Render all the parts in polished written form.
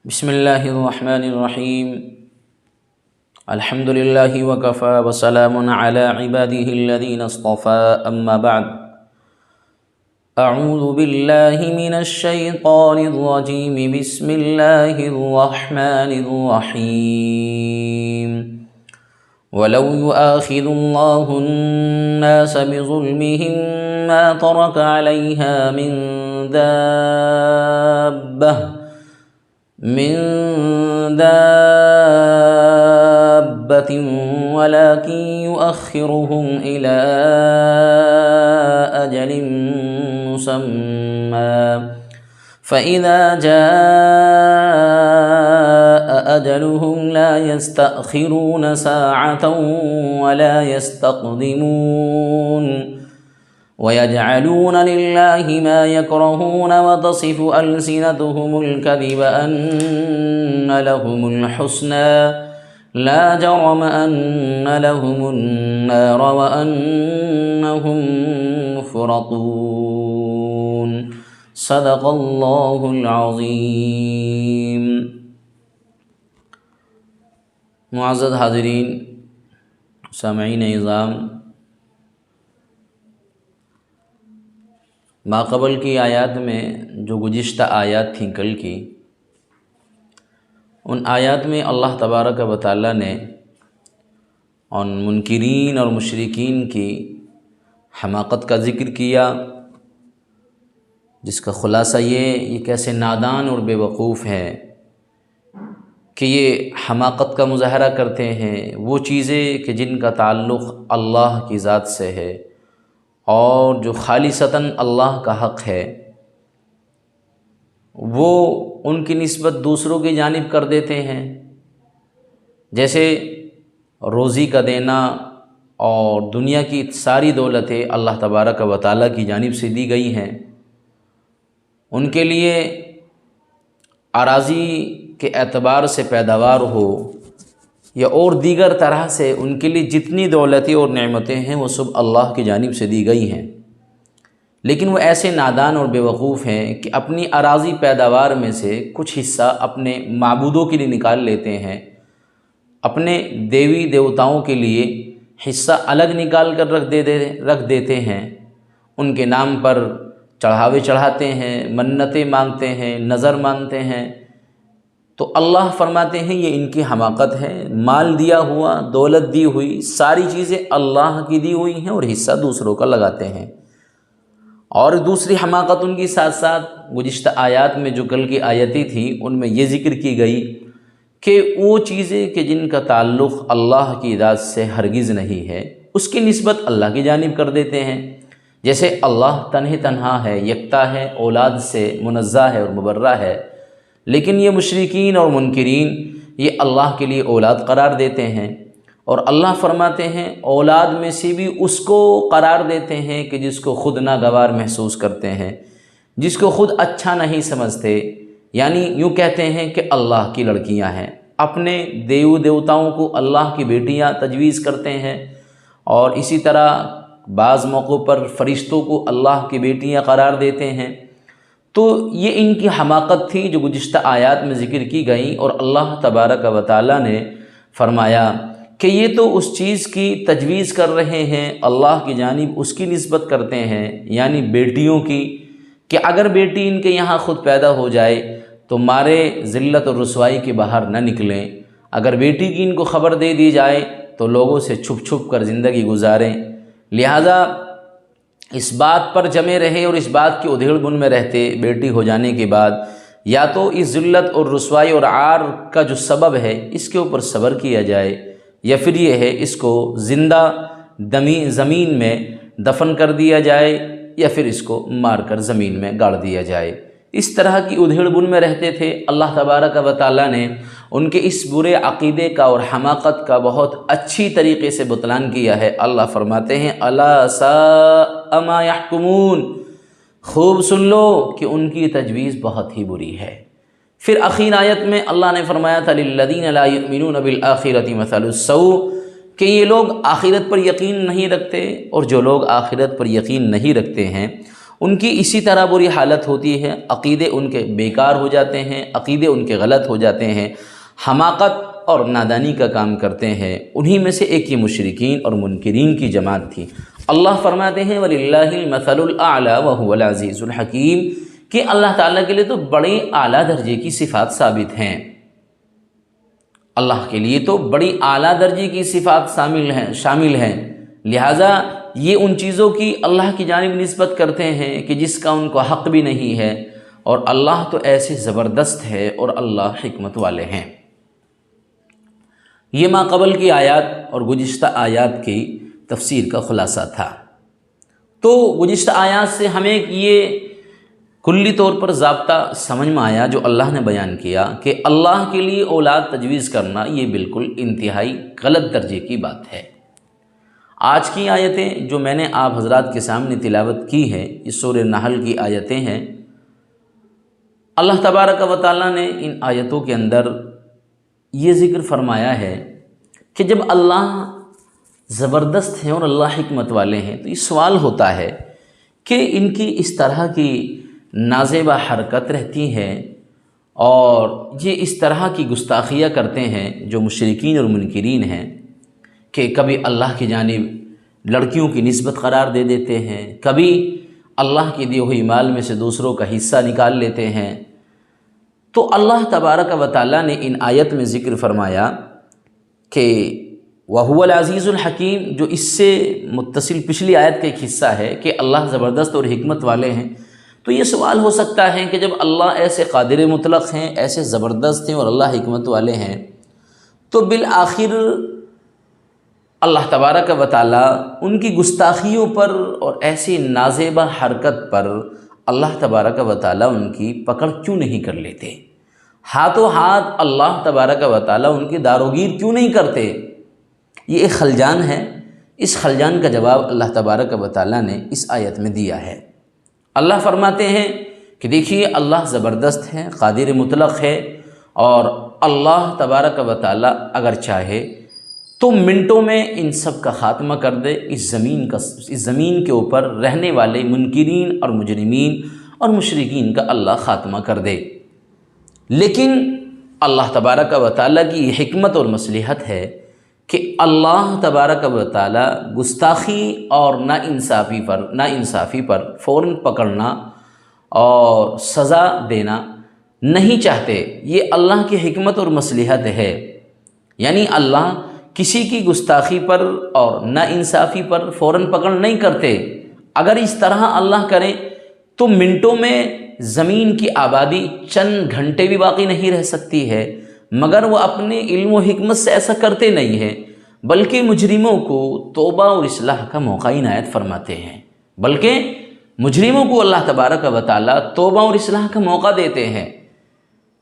بسم اللہ الرحمن الرحیم الحمد للہ وکفی وسلام علی عباده الذین اصطفى اما بعد اعوذ باللہ من الشیطان الرجیم بسم اللہ الرحمن الرحیم ولو يؤاخذ الله الناس بظلمهم ما ترك عليها من دابة ولكن يؤخرهم إلى أجل مسمى فإذا جاء أجلهم لا يستأخرون ساعة ولا يستقدمون ويجعلون لله ما يكرهون وتصف ألسنتهم الكذب أن لهم الحسنى لا جرم أن لهم النار وأنهم مفرطون صدق الله العظيم۔ معزز حاضرین، سامعین اعظام، ماقبل کی آیات میں جو گزشتہ آیات تھیں کل کی، ان آیات میں اللہ تبارک و تعالیٰ نے ان منکرین اور مشرکین کی حماقت کا ذکر کیا، جس کا خلاصہ یہ کیسے نادان اور بے وقوف ہے کہ یہ حماقت کا مظاہرہ کرتے ہیں وہ چیزیں کہ جن کا تعلق اللہ کی ذات سے ہے اور جو خالصتاً اللہ کا حق ہے، وہ ان کی نسبت دوسروں کی جانب کر دیتے ہیں۔ جیسے روزی کا دینا اور دنیا کی ساری دولتیں اللہ تبارک و تعالیٰ کی جانب سے دی گئی ہیں، ان کے لیے اراضی کے اعتبار سے پیداوار ہو یا اور دیگر طرح سے ان کے لیے جتنی دولتیں اور نعمتیں ہیں وہ سب اللہ کی جانب سے دی گئی ہیں، لیکن وہ ایسے نادان اور بیوقوف ہیں کہ اپنی اراضی پیداوار میں سے کچھ حصہ اپنے معبودوں کے لیے نکال لیتے ہیں، اپنے دیوی دیوتاؤں کے لیے حصہ الگ نکال کر رکھ دیتے ہیں، ان کے نام پر چڑھاوے چڑھاتے ہیں، منتیں مانگتے ہیں، نظر مانتے ہیں۔ تو اللہ فرماتے ہیں یہ ان کی حماقت ہے، مال دیا ہوا، دولت دی ہوئی، ساری چیزیں اللہ کی دی ہوئی ہیں اور حصہ دوسروں کا لگاتے ہیں۔ اور دوسری حماقت ان کی ساتھ ساتھ گزشتہ آیات میں جو کل کی آیتیں تھیں ان میں یہ ذکر کی گئی کہ وہ چیزیں کہ جن کا تعلق اللہ کی ذات سے ہرگز نہیں ہے اس کی نسبت اللہ کی جانب کر دیتے ہیں۔ جیسے اللہ تنہا ہے، یکتا ہے، اولاد سے منزہ ہے اور مبرہ ہے، لیکن یہ مشرکین اور منکرین یہ اللہ کے لیے اولاد قرار دیتے ہیں، اور اللہ فرماتے ہیں اولاد میں سے بھی اس کو قرار دیتے ہیں کہ جس کو خود ناگوار محسوس کرتے ہیں، جس کو خود اچھا نہیں سمجھتے، یعنی یوں کہتے ہیں کہ اللہ کی لڑکیاں ہیں، اپنے دیوتاؤں کو اللہ کی بیٹیاں تجویز کرتے ہیں، اور اسی طرح بعض موقعوں پر فرشتوں کو اللہ کی بیٹیاں قرار دیتے ہیں۔ تو یہ ان کی حماقت تھی جو گزشتہ آیات میں ذکر کی گئی، اور اللہ تبارک و تعالیٰ نے فرمایا کہ یہ تو اس چیز کی تجویز کر رہے ہیں، اللہ کی جانب اس کی نسبت کرتے ہیں، یعنی بیٹیوں کی، کہ اگر بیٹی ان کے یہاں خود پیدا ہو جائے تو مارے ذلت اور رسوائی کے باہر نہ نکلیں، اگر بیٹی کی ان کو خبر دے دی جائے تو لوگوں سے چھپ چھپ کر زندگی گزاریں، لہذا اس بات پر جمے رہے اور اس بات کی ادھیڑ بن میں رہتے بیٹی ہو جانے کے بعد، یا تو اس ذلت اور رسوائی اور عار کا جو سبب ہے اس کے اوپر صبر کیا جائے، یا پھر یہ ہے اس کو زندہ زمین میں دفن کر دیا جائے، یا پھر اس کو مار کر زمین میں گاڑ دیا جائے۔ اس طرح کی ادھیڑ بن میں رہتے تھے۔ اللہ تبارک و تعالیٰ نے ان کے اس برے عقیدے کا اور حماقت کا بہت اچھی طریقے سے بطلان کیا ہے۔ اللہ فرماتے ہیں الا ساء ما يحکمون، خوب سن لو کہ ان کی تجویز بہت ہی بری ہے۔ پھر اخیر آیت میں اللہ نے فرمایا تھا للذین لا یؤمنون بالآخرۃ مثل السوء، کہ یہ لوگ آخرت پر یقین نہیں رکھتے، اور جو لوگ آخرت پر یقین نہیں رکھتے ہیں ان کی اسی طرح بری حالت ہوتی ہے، عقیدے ان کے بیکار ہو جاتے ہیں، عقیدے ان کے غلط ہو جاتے ہیں، حماقت اور نادانی کا کام کرتے ہیں۔ انہی میں سے ایک یہ مشرکین اور منکرین کی جماعت تھی۔ اللہ فرماتے ہیں وَلِلَّهِ الْمَثَلُ الْأَعْلَى وَهُوَ الْعَزِيزُ الْحَكِيمُ کہ اللہ تعالیٰ کے لیے تو بڑے اعلیٰ درجے کی صفات ثابت ہیں، اللہ کے لیے تو بڑی اعلیٰ درجے کی صفات شامل ہیں، لہٰذا یہ ان چیزوں کی اللہ کی جانب نسبت کرتے ہیں کہ جس کا ان کو حق بھی نہیں ہے، اور اللہ تو ایسے زبردست ہے اور اللہ حکمت والے ہیں۔ یہ ما قبل کی آیات اور گزشتہ آیات کی تفسیر کا خلاصہ تھا۔ تو گزشتہ آیات سے ہمیں یہ کلی طور پر ضابطہ سمجھ میں آیا جو اللہ نے بیان کیا کہ اللہ کے لیے اولاد تجویز کرنا یہ بالکل انتہائی غلط درجے کی بات ہے۔ آج کی آیتیں جو میں نے آپ حضرات کے سامنے تلاوت کی ہے، اس سورہ نحل کی آیتیں ہیں۔ اللہ تبارک و تعالیٰ نے ان آیتوں کے اندر یہ ذکر فرمایا ہے کہ جب اللہ زبردست ہیں اور اللہ حکمت والے ہیں تو یہ سوال ہوتا ہے کہ ان کی اس طرح کی نازیبہ حرکت رہتی ہے اور یہ اس طرح کی گستاخیاں کرتے ہیں جو مشرکین اور منکرین ہیں کہ کبھی اللہ کی جانب لڑکیوں کی نسبت قرار دے دیتے ہیں، کبھی اللہ کی دی ہوئی مال میں سے دوسروں کا حصہ نکال لیتے ہیں۔ تو اللہ تبارک و تعالیٰ نے ان آیت میں ذکر فرمایا کہ وَهُوَ الْعَزِيزُ الْحَكِيمُ، جو اس سے متصل پچھلی آیت کا ایک حصہ ہے کہ اللہ زبردست اور حکمت والے ہیں۔ تو یہ سوال ہو سکتا ہے کہ جب اللہ ایسے قادر مطلق ہیں، ایسے زبردست ہیں اور اللہ حکمت والے ہیں، تو بالآخر اللہ تبارک و تعالیٰ ان کی گستاخیوں پر اور ایسی نازیبہ حرکت پر اللہ تبارک و تعالیٰ ان کی پکڑ کیوں نہیں کر لیتے؟ ہاتھوں ہاتھ اللہ تبارک و تعالیٰ ان کی داروگیر کیوں نہیں کرتے؟ یہ ایک خلجان ہے۔ اس خلجان کا جواب اللہ تبارک و تعالیٰ نے اس آیت میں دیا ہے۔ اللہ فرماتے ہیں کہ دیکھیے اللہ زبردست ہے، قادر مطلق ہے، اور اللہ تبارک و تعالیٰ اگر چاہے تو منٹوں میں ان سب کا خاتمہ کر دے، اس زمین کے اوپر رہنے والے منکرین اور مجرمین اور مشرکین کا اللہ خاتمہ کر دے۔ لیکن اللہ تبارک و تعالیٰ کی یہ حکمت اور مصلحت ہے کہ اللہ تبارک و تعالیٰ گستاخی اور ناانصافی پر فوراً پکڑنا اور سزا دینا نہیں چاہتے۔ یہ اللہ کی حکمت اور مصلحت ہے، یعنی اللہ کسی کی گستاخی پر اور ناانصافی پر فوراً پکڑ نہیں کرتے۔ اگر اس طرح اللہ کرے تو منٹوں میں زمین کی آبادی چند گھنٹے بھی باقی نہیں رہ سکتی ہے، مگر وہ اپنے علم و حکمت سے ایسا کرتے نہیں ہیں، بلکہ مجرموں کو توبہ اور اصلاح کا موقع عنایت فرماتے ہیں، بلکہ مجرموں کو اللہ تبارک و تعالیٰ توبہ اور اصلاح کا موقع دیتے ہیں،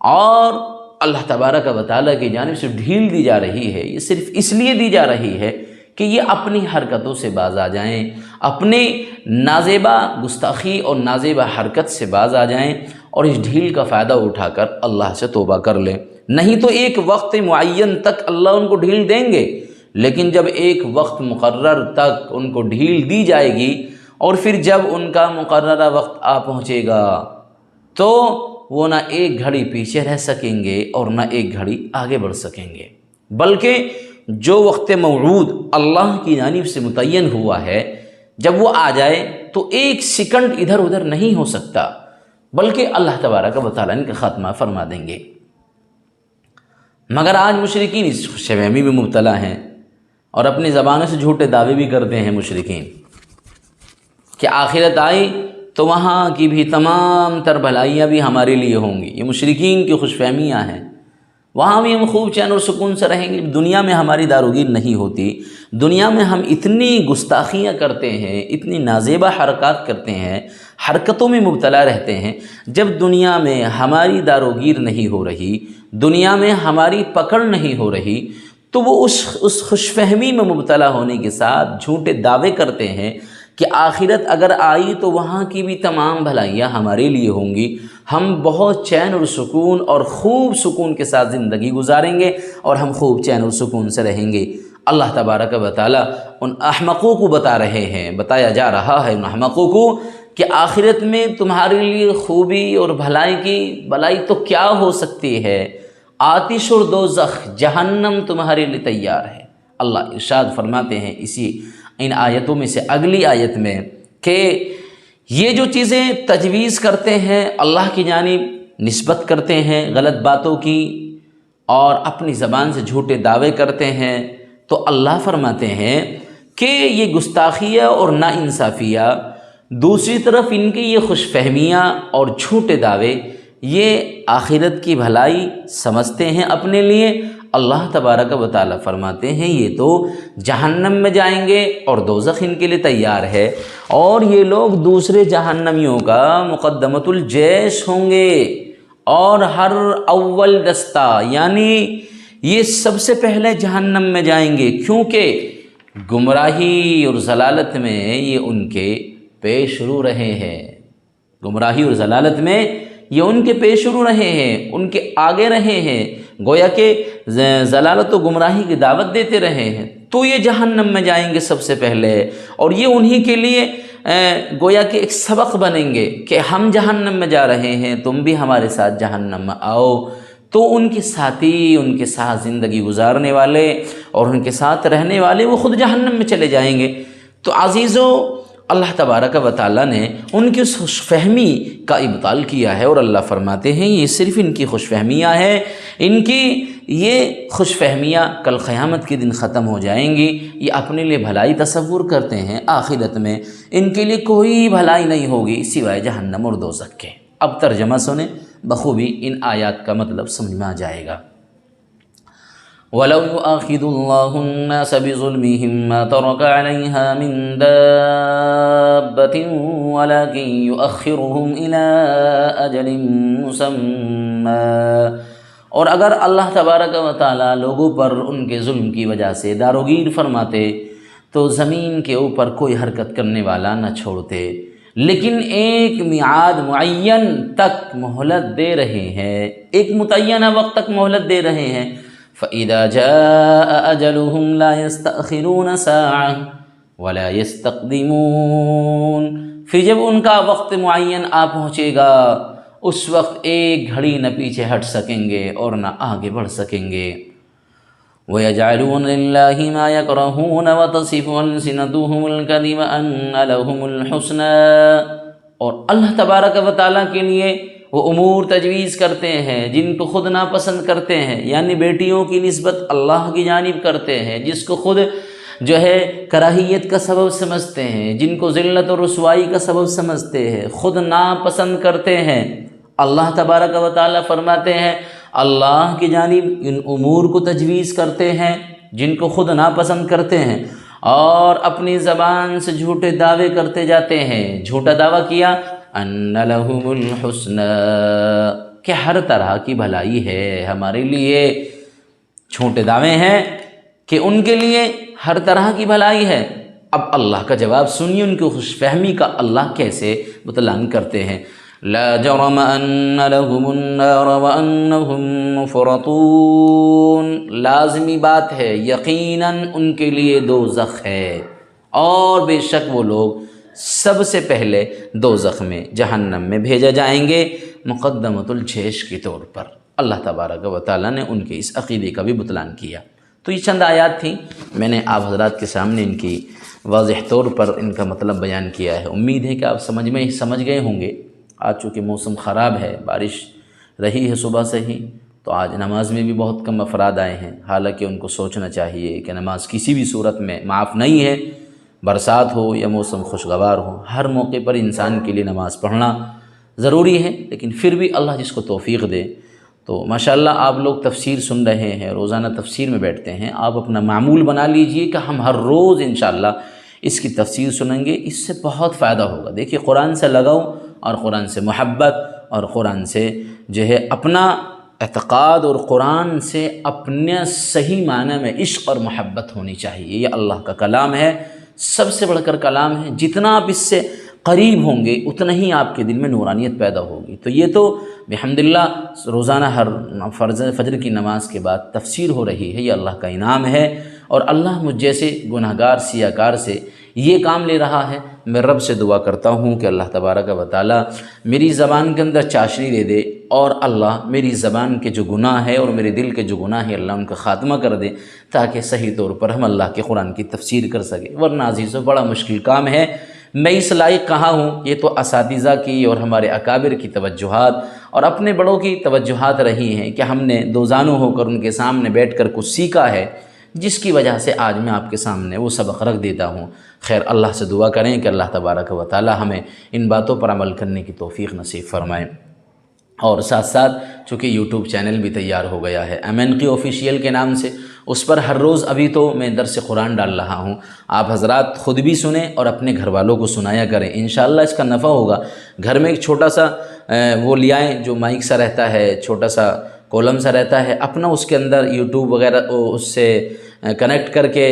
اور اللہ تبارک و تعالیٰ کی جانب سے ڈھیل دی جا رہی ہے۔ یہ صرف اس لیے دی جا رہی ہے کہ یہ اپنی حرکتوں سے باز آ جائیں، اپنے نازیبہ گستاخی اور نازیبہ حرکت سے باز آ جائیں، اور اس ڈھیل کا فائدہ اٹھا کر اللہ سے توبہ کر لیں۔ نہیں تو ایک وقت معین تک اللہ ان کو ڈھیل دیں گے، لیکن جب ایک وقت مقرر تک ان کو ڈھیل دی جائے گی اور پھر جب ان کا مقررہ وقت آ پہنچے گا تو وہ نہ ایک گھڑی پیچھے رہ سکیں گے اور نہ ایک گھڑی آگے بڑھ سکیں گے، بلکہ جو وقت موعود اللہ کی جانب سے متعین ہوا ہے جب وہ آ جائے تو ایک سیکنڈ ادھر ادھر نہیں ہو سکتا، بلکہ اللہ تبارک و تعالیٰ ان کا خاتمہ فرما دیں گے۔ مگر آج مشرکین اس خوش فہمی میں مبتلا ہیں اور اپنی زبانوں سے جھوٹے دعوے بھی کرتے ہیں مشرکین کہ آخرت آئی تو وہاں کی بھی تمام تر بھلائیاں بھی ہمارے لیے ہوں گی۔ یہ مشرکین کی خوش فہمیاں ہیں، وہاں بھی ہم خوب چین اور سکون سے رہیں گے۔ دنیا میں ہماری داروگیر نہیں ہوتی، دنیا میں ہم اتنی گستاخیاں کرتے ہیں، اتنی نازیبہ حرکات کرتے ہیں، حرکتوں میں مبتلا رہتے ہیں، جب دنیا میں ہماری داروگیر نہیں ہو رہی، دنیا میں ہماری پکڑ نہیں ہو رہی، تو وہ اس خوش فہمی میں مبتلا ہونے کے ساتھ جھوٹے دعوے کرتے ہیں کہ آخرت اگر آئی تو وہاں کی بھی تمام بھلائیاں ہمارے لیے ہوں گی، ہم بہت چین اور سکون اور خوب سکون کے ساتھ زندگی گزاریں گے اور ہم خوب چین اور سکون سے رہیں گے۔ اللہ تبارک و تعالیٰ ان احمقوں کو بتا رہے ہیں، بتایا جا رہا ہے ان احمقوں کو کہ کہ آخرت میں تمہارے لیے خوبی اور بھلائی تو کیا ہو سکتی ہے، آتش اور دوزخ جہنم تمہارے لیے تیار ہے۔ اللہ ارشاد فرماتے ہیں ان آیتوں میں سے اگلی آیت میں کہ یہ جو چیزیں تجویز کرتے ہیں، اللہ کی جانب نسبت کرتے ہیں غلط باتوں کی اور اپنی زبان سے جھوٹے دعوے کرتے ہیں، تو اللہ فرماتے ہیں کہ یہ گستاخیہ اور ناانصافیہ، دوسری طرف ان کی یہ خوش فہمیاں اور جھوٹے دعوے، یہ آخرت کی بھلائی سمجھتے ہیں اپنے لیے۔ اللہ تبارک و تعالیٰ فرماتے ہیں یہ تو جہنم میں جائیں گے اور دوزخ ان کے لیے تیار ہے، اور یہ لوگ دوسرے جہنمیوں کا مقدمۃ الجیش ہوں گے اور ہر اول دستہ، یعنی یہ سب سے پہلے جہنم میں جائیں گے، کیونکہ گمراہی اور ضلالت میں یہ ان کے پیش رو رہے ہیں، گمراہی اور ضلالت میں یہ ان کے پیش رو رہے ہیں، ان کے آگے رہے ہیں، گویا کہ ضلالت و گمراہی کی دعوت دیتے رہے ہیں، تو یہ جہنم میں جائیں گے سب سے پہلے، اور یہ انہی کے لیے گویا کہ ایک سبق بنیں گے کہ ہم جہنم میں جا رہے ہیں، تم بھی ہمارے ساتھ جہنم میں آؤ۔ تو ان کے ساتھی، ان کے ساتھ زندگی گزارنے والے اور ان کے ساتھ رہنے والے وہ خود جہنم میں چلے جائیں گے۔ تو عزیزو، اللہ تبارک و تعالیٰ نے ان کی اس خوش فہمی کا ابطال کیا ہے، اور اللہ فرماتے ہیں یہ صرف ان کی خوش فہمیاں ہیں، ان کی یہ خوش فہمیاں کل قیامت کے دن ختم ہو جائیں گی۔ یہ اپنے لیے بھلائی تصور کرتے ہیں، آخرت میں ان کے لیے کوئی بھلائی نہیں ہوگی سوائے جہنم اور دوزخ کے۔ اب ترجمہ سنیں، بخوبی ان آیات کا مطلب سمجھ میں آ جائے گا۔ وَلَوْ يُؤَاخِذُ اللَّهُ النَّاسَ بِظُلْمِهِمْ مَا تَرَكَ عَلَيْهَا مِن دَابَّةٍ وَلَكِن يُؤَخِّرُهُمْ إِلَىٰ أَجَلٍ مُّسَمًّى، اور اگر اللہ تبارک و تعالیٰ لوگوں پر ان کے ظلم کی وجہ سے داروگیر فرماتے تو زمین کے اوپر کوئی حرکت کرنے والا نہ چھوڑتے، لیکن ایک میعاد معین تک مہلت دے رہے ہیں، ایک متعینہ وقت تک مہلت دے رہے ہیں۔ فَإِذَا جَاءَ أَجَلُهُمْ لَا يَسْتَأْخِرُونَ سَاعَةً وَلَا يَسْتَقْدِمُونَ، پھر جب ان کا وقت معین آ پہنچے گا، اس وقت ایک گھڑی نہ پیچھے ہٹ سکیں گے اور نہ آگے بڑھ سکیں گے۔ وَيَجْعَلُونَ لِلَّهِ مَا يَكْرَهُونَ وَتَصِفُ أَلْسِنَتُهُمُ الْكَذِبَ أَنَّ لَهُمُ الْحُسْنَىٰ، اور اللہ تبارک و تعالیٰ کے لیے وہ امور تجویز کرتے ہیں جن کو خود ناپسند کرتے ہیں، یعنی بیٹیوں کی نسبت اللہ کی جانب کرتے ہیں جس کو خود جو ہے کراہیت کا سبب سمجھتے ہیں، جن کو ذلت اور رسوائی کا سبب سمجھتے ہیں، خود ناپسند کرتے ہیں۔ اللہ تبارک و تعالیٰ فرماتے ہیں اللہ کی جانب ان امور کو تجویز کرتے ہیں جن کو خود ناپسند کرتے ہیں، اور اپنی زبان سے جھوٹے دعوے کرتے جاتے ہیں۔ جھوٹا دعویٰ کیا ان لہم الحسنی، کہ ہر طرح کی بھلائی ہے ہمارے لیے، جھوٹے دعوے ہیں کہ ان کے لیے ہر طرح کی بھلائی ہے۔ اب اللہ کا جواب سنیے، ان کی خوش فہمی کا اللہ کیسے بتلان کرتے ہیں۔ لا جرم ان لهم النار وانهم مفرطون، لازمی بات ہے، یقیناً ان کے لیے دوزخ ہے، اور بے شک وہ لوگ سب سے پہلے دوزخ میں، جہنم میں بھیجا جائیں گے مقدمۃ الجیش کے طور پر۔ اللہ تبارک و تعالیٰ نے ان کے اس عقیدے کا بھی بتلان کیا۔ تو یہ چند آیات تھیں، میں نے آپ حضرات کے سامنے ان کی واضح طور پر ان کا مطلب بیان کیا ہے۔ امید ہے کہ آپ سمجھ گئے ہوں گے۔ آج چونکہ موسم خراب ہے، بارش رہی ہے صبح سے ہی، تو آج نماز میں بھی بہت کم افراد آئے ہیں، حالانکہ ان کو سوچنا چاہیے کہ نماز کسی بھی صورت میں معاف نہیں ہے، برسات ہو یا موسم خوشگوار ہو، ہر موقع پر انسان کے لیے نماز پڑھنا ضروری ہے، لیکن پھر بھی اللہ جس کو توفیق دے۔ تو ماشاءاللہ آپ لوگ تفسیر سن رہے ہیں، روزانہ تفسیر میں بیٹھتے ہیں، آپ اپنا معمول بنا لیجئے کہ ہم ہر روز انشاءاللہ اس کی تفسیر سنیں گے، اس سے بہت فائدہ ہوگا۔ دیکھیے قرآن سے لگاؤ اور قرآن سے محبت اور قرآن سے جو ہے اپنا اعتقاد اور قرآن سے اپنے صحیح معنی میں عشق اور محبت ہونی چاہیے۔ یہ اللہ کا کلام ہے، سب سے بڑھ کر کلام ہے، جتنا آپ اس سے قریب ہوں گے اتنا ہی آپ کے دل میں نورانیت پیدا ہوگی۔ تو یہ تو بحمداللہ روزانہ ہر فجر کی نماز کے بعد تفسیر ہو رہی ہے، یہ اللہ کا انعام ہے، اور اللہ مجھ جیسے گناہگار سیاہ کار سے یہ کام لے رہا ہے، میں رب سے دعا کرتا ہوں کہ اللہ تبارک و تعالی میری زبان کے اندر چاشنی دے دے، اور اللہ میری زبان کے جو گناہ ہے اور میرے دل کے جو گناہ ہے اللہ ان کا خاتمہ کر دے، تاکہ صحیح طور پر ہم اللہ کے قرآن کی تفسیر کر سکیں۔ ورنہ عزیزو بڑا مشکل کام ہے، میں اس لائق کہاں ہوں؟ یہ تو اساتذہ کی اور ہمارے اکابر کی توجہات اور اپنے بڑوں کی توجہات رہی ہیں کہ ہم نے دوزانو ہو کر ان کے سامنے بیٹھ کر کچھ سیکھا ہے، جس کی وجہ سے آج میں آپ کے سامنے وہ سبق رکھ دیتا ہوں۔ خیر، اللہ سے دعا کریں کہ اللہ تبارک و تعالی ہمیں ان باتوں پر عمل کرنے کی توفیق نصیب فرمائیں۔ اور ساتھ ساتھ چونکہ یوٹیوب چینل بھی تیار ہو گیا ہے MNQ آفیشیل کے نام سے، اس پر ہر روز ابھی تو میں درس قرآن ڈال رہا ہوں، آپ حضرات خود بھی سنیں اور اپنے گھر والوں کو سنایا کریں، انشاءاللہ اس کا نفع ہوگا۔ گھر میں ایک چھوٹا سا وہ لے آئیں جو مائک سا رہتا ہے، چھوٹا سا کولم سا رہتا ہے، اپنا اس کے اندر یوٹیوب وغیرہ اس سے کنیکٹ کر کے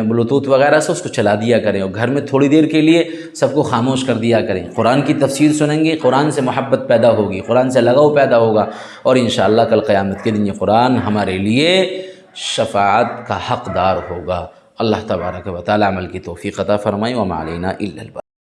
بلوٹوتھ وغیرہ سے اس کو چلا دیا کریں، اور گھر میں تھوڑی دیر کے لیے سب کو خاموش کر دیا کریں۔ قرآن کی تفسیر سنیں گے، قرآن سے محبت پیدا ہوگی، قرآن سے لگاؤ پیدا ہوگا، اور انشاءاللہ کل قیامت کے دن یہ قرآن ہمارے لیے شفاعت کا حقدار ہوگا۔ اللہ تبارک و تعالی عمل کی توفیق عطا فرمائے، وما علینا الا البلاغ۔